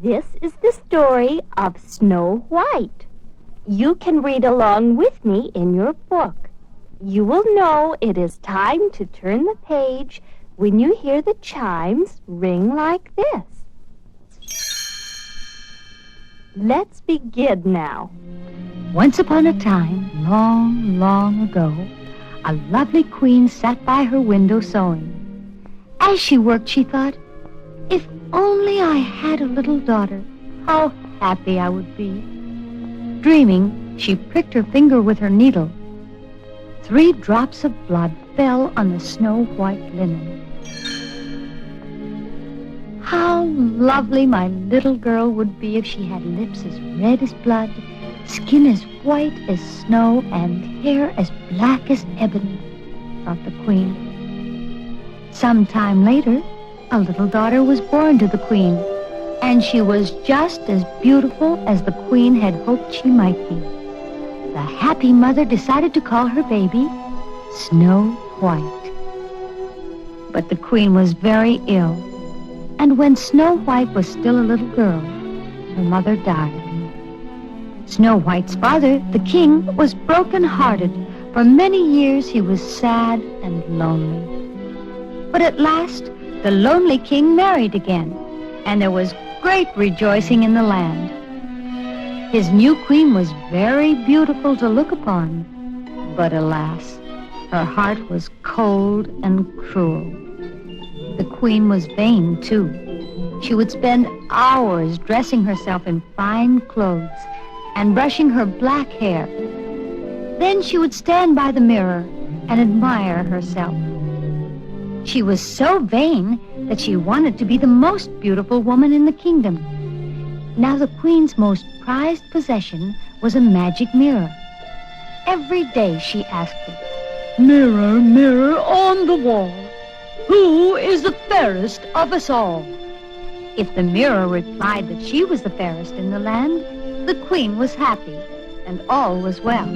This is the story of Snow White. You can read along with me in your book. You will know it is time to turn the page when you hear the chimes ring like this. Let's begin now. Once upon a time, long, long ago, a lovely queen sat by her window sewing. As she worked, she thought, if only I had a little daughter, how happy I would be. Dreaming, she pricked her finger with her needle. 3 drops of blood fell on the snow-white linen. How lovely my little girl would be if she had lips as red as blood, skin as white as snow, and hair as black as ebony, thought the queen. Some time later, a little daughter was born to the queen, and she was just as beautiful as the queen had hoped she might be. The happy mother decided to call her baby Snow White. But the queen was very ill, and when Snow White was still a little girl, her mother died. Snow White's father, the king, was broken-hearted. For many years he was sad and lonely. But at last, the lonely king married again, and there was great rejoicing in the land. His new queen was very beautiful to look upon, but alas, her heart was cold and cruel. The queen was vain, too. She would spend hours dressing herself in fine clothes and brushing her black hair. Then she would stand by the mirror and admire herself. She was so vain that she wanted to be the most beautiful woman in the kingdom. Now the queen's most prized possession was a magic mirror. Every day she asked it, "Mirror, mirror on the wall, who is the fairest of us all?" If the mirror replied that she was the fairest in the land, the queen was happy and all was well.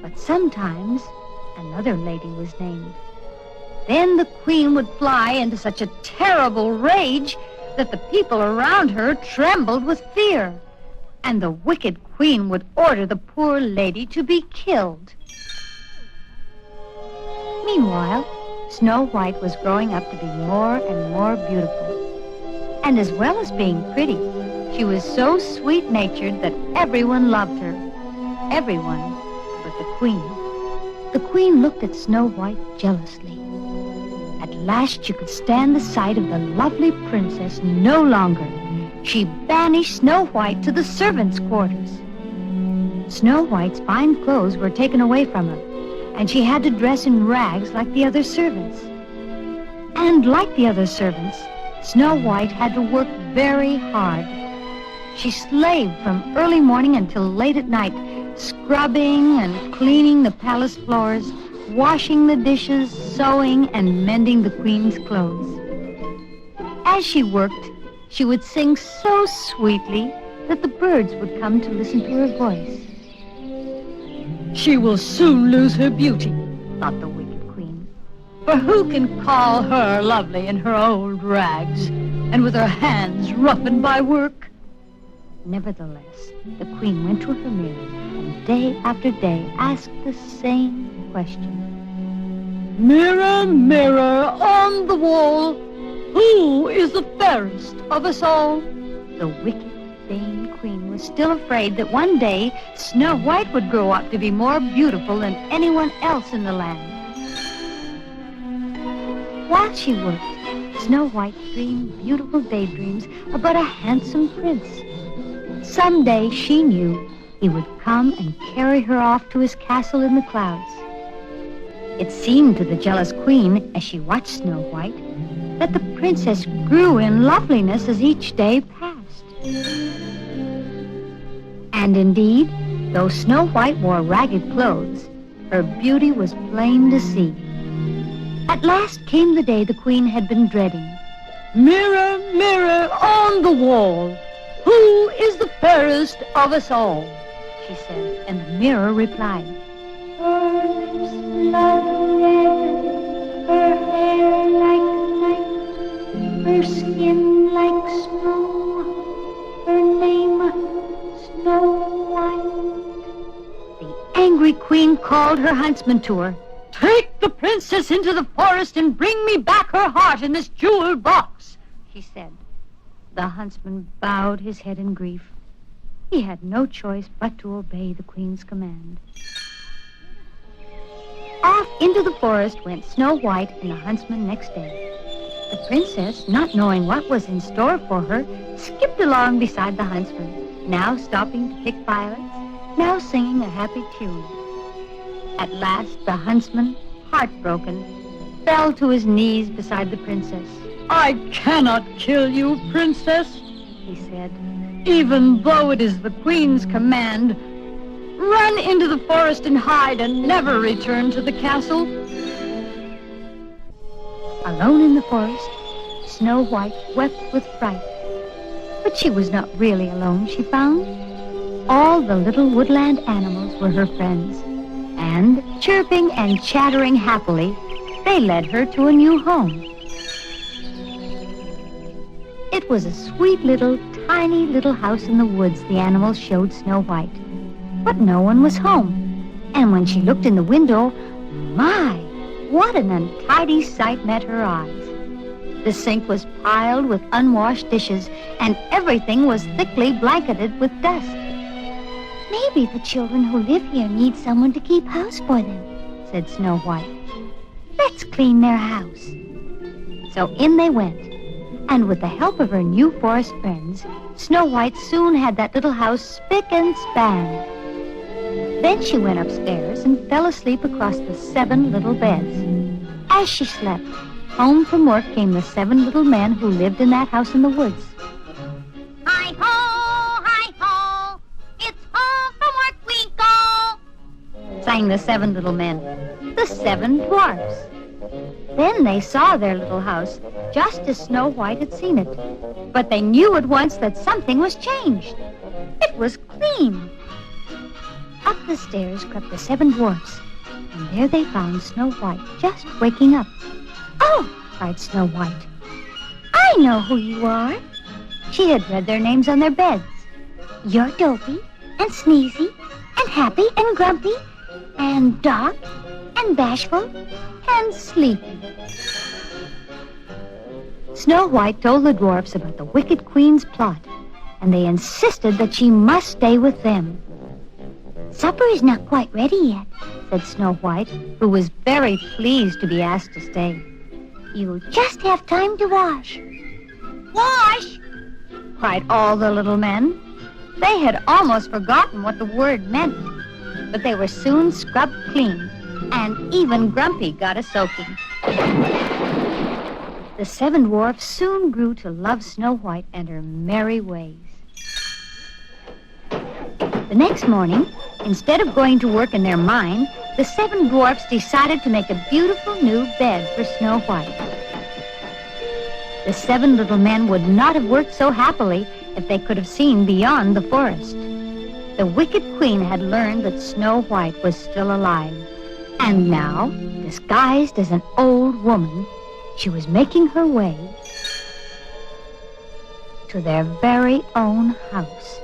But sometimes another lady was named. Then the queen would fly into such a terrible rage that the people around her trembled with fear, and the wicked queen would order the poor lady to be killed. Meanwhile, Snow White was growing up to be more and more beautiful. And as well as being pretty, she was so sweet-natured that everyone loved her. Everyone but the queen. The queen looked at Snow White jealously. At last she could stand the sight of the lovely princess no longer. She banished Snow White to the servants' quarters. Snow White's fine clothes were taken away from her, and she had to dress in rags like the other servants. And like the other servants, Snow White had to work very hard. She slaved from early morning until late at night, scrubbing and cleaning the palace floors, washing the dishes, sewing, and mending the queen's clothes. As she worked, she would sing so sweetly that the birds would come to listen to her voice. "She will soon lose her beauty," thought the wicked queen. "For who can call her lovely in her old rags and with her hands roughened by work?" Nevertheless, the queen went to her mirror and day after day asked the same question. "Mirror, mirror on the wall, who is the fairest of us all?" The wicked, vain queen was still afraid that one day Snow White would grow up to be more beautiful than anyone else in the land. While she worked, Snow White dreamed beautiful daydreams about a handsome prince. Someday, she knew, he would come and carry her off to his castle in the clouds. It seemed to the jealous queen, as she watched Snow White, that the princess grew in loveliness as each day passed. And indeed, though Snow White wore ragged clothes, her beauty was plain to see. At last came the day the queen had been dreading. "Mirror, mirror on the wall, who is the fairest of us all?" she said, and the mirror replied, "Her lips blood red, her hair like night, her skin like snow, angry queen called her huntsman to her. "Take the princess into the forest and bring me back her heart in this jeweled box," he said. The huntsman bowed his head in grief. He had no choice but to obey the queen's command. Off into the forest went Snow White and the huntsman next day. The princess, not knowing what was in store for her, skipped along beside the huntsman, now stopping to pick violets, now singing a happy tune. At last, the huntsman, heartbroken, fell to his knees beside the princess. "I cannot kill you, princess," he said, "even though it is the queen's command. Run into the forest and hide and never return to the castle." Alone in the forest, Snow White wept with fright. But she was not really alone, she found. All the little woodland animals were her friends, and, chirping and chattering happily, they led her to a new home. It was a sweet tiny little house in the woods the animals showed Snow White. But no one was home, and when she looked in the window, my, what an untidy sight met her eyes. The sink was piled with unwashed dishes, and everything was thickly blanketed with dust. "Maybe the children who live here need someone to keep house for them," said Snow White. "Let's clean their house." So in they went, and with the help of her new forest friends, Snow White soon had that little house spick and span. Then she went upstairs and fell asleep across the 7 little beds. As she slept, home from work came the 7 little men who lived in that house in the woods. Hi-ho, it's home from work we go, sang the 7 little men, the 7 dwarfs. Then they saw their little house, just as Snow White had seen it. But they knew at once that something was changed. It was clean. Up the stairs crept the 7 dwarfs, and there they found Snow White just waking up. "Oh," cried Snow White. "I know who you are. She had read their names on their beds. You're Dopey and Sneezy and Happy and Grumpy and Dark and Bashful and Sleepy." Snow White told the dwarfs about the wicked queen's plot, and they insisted that she must stay with them. "Supper is not quite ready yet," said Snow White, who was very pleased to be asked to stay. "You'll just have time to wash." "Wash!" cried all the little men. They had almost forgotten what the word meant, but they were soon scrubbed clean, and even Grumpy got a soaking. The 7 dwarfs soon grew to love Snow White and her merry ways. The next morning, instead of going to work in their mine, the 7 dwarfs decided to make a beautiful new bed for Snow White. The 7 little men would not have worked so happily if they could have seen beyond the forest. The wicked queen had learned that Snow White was still alive, and now, disguised as an old woman, she was making her way to their very own house,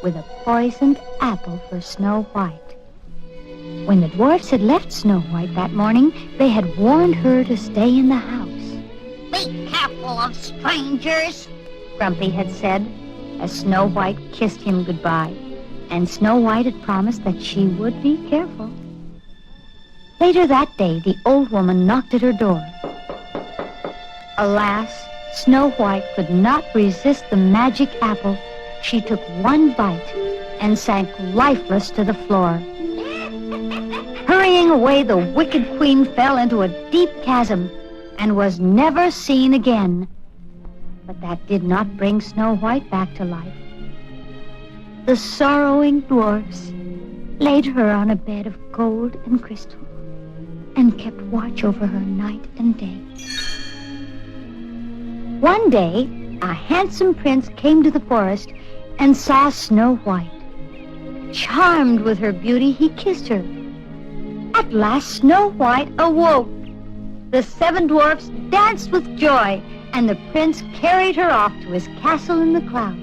with a poisoned apple for Snow White. When the dwarfs had left Snow White that morning, they had warned her to stay in the house. "Be careful of strangers," Grumpy had said, as Snow White kissed him goodbye, and Snow White had promised that she would be careful. Later that day, the old woman knocked at her door. Alas, Snow White could not resist the magic apple. She took one bite and sank lifeless to the floor. Hurrying away, the wicked queen fell into a deep chasm and was never seen again. But that did not bring Snow White back to life. The sorrowing dwarfs laid her on a bed of gold and crystal and kept watch over her night and day. One day, a handsome prince came to the forest and saw Snow White. Charmed with her beauty, he kissed her. At last, Snow White awoke. The 7 dwarfs danced with joy, and the prince carried her off to his castle in the clouds.